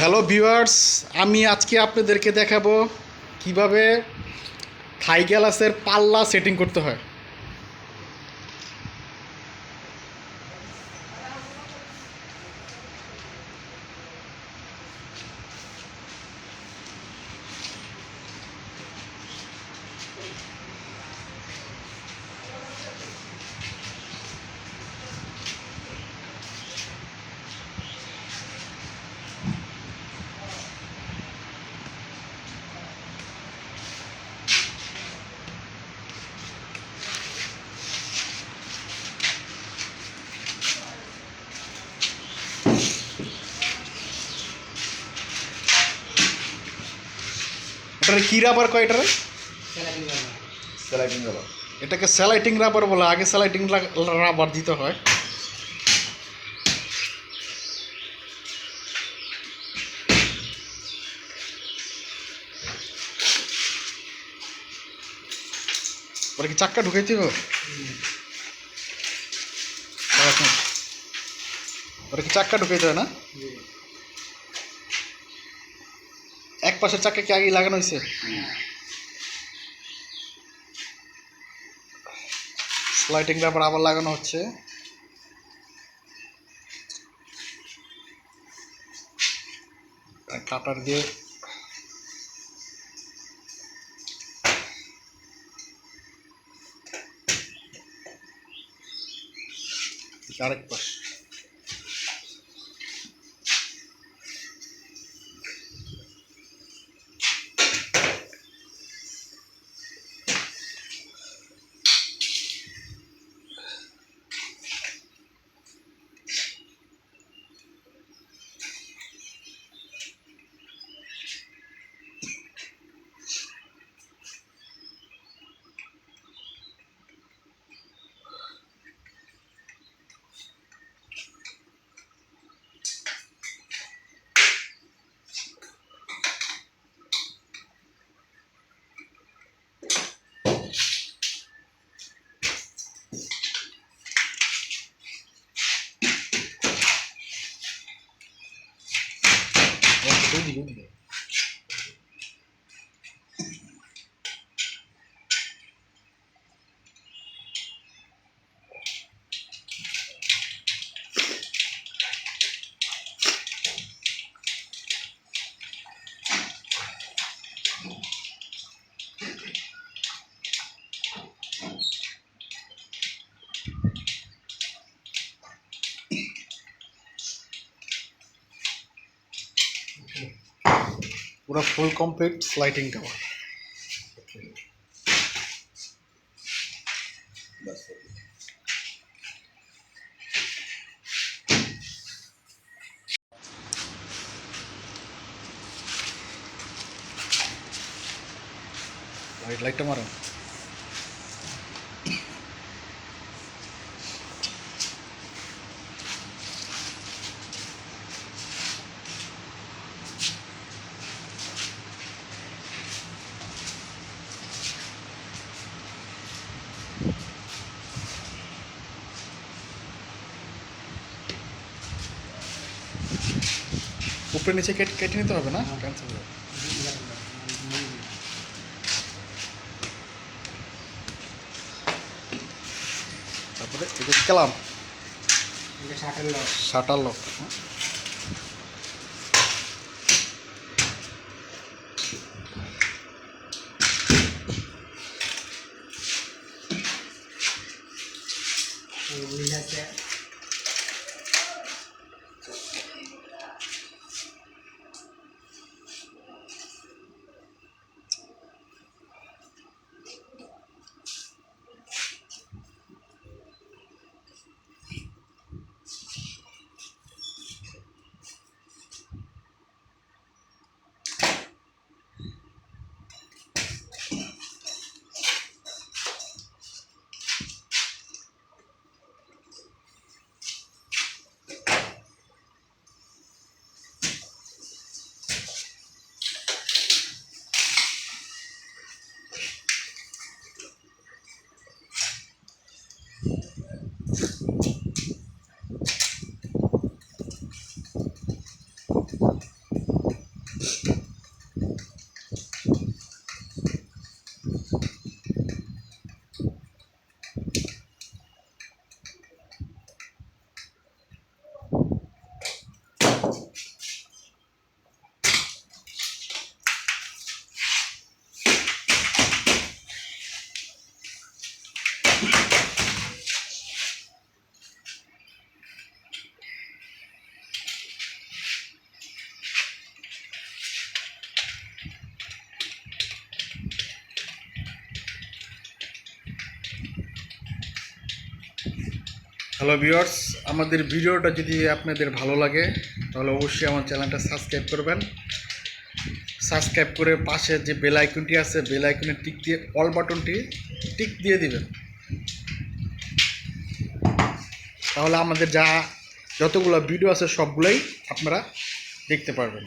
Hello viewers, আমি আজকে আপনাদেরকে দেখাবো কিভাবে থাই গ্লাসের পাল্লা সেটিং করতে হয়। এটার কী রাবার কয়? এটারে স্যালাইটিং রাবার। এটাকে স্যালাইটিং রাবার বলে। আগে স্যালাইটিং রাবার দিতে হয়। ওরা কি চাক্কা ঢুকাইতে হবে? ওরা কি চাক্কা ঢুকাইতে হয় না? এক পাশের চাক্কা কি আগে লাগানো হয়েছে? স্লাইডিং রাবার আবার লাগানো হচ্ছে। কাটার দিয়ে আরেক পাশ। पूरा full complete sliding tower. Light मारो। উপরে নিচে কেটে নিতে হবে না? ক্যান্সেল হবে। তারপরে এই যে ক্লাম, শাটার লক। হ্যালো ভিউয়ার্স, আমাদের ভিডিওটা যদি আপনাদের ভালো লাগে তাহলে অবশ্যই আমার চ্যানেলটা সাবস্ক্রাইব করবেন। সাবস্ক্রাইব করে পাশে যে বেল আইকনটি আছে বেল আইকনে টিক দিয়ে অল বাটনটি টিক দিয়ে দিবেন, তাহলে আমাদের যতগুলো ভিডিও আছে সবগুলোই আপনারা দেখতে পারবেন।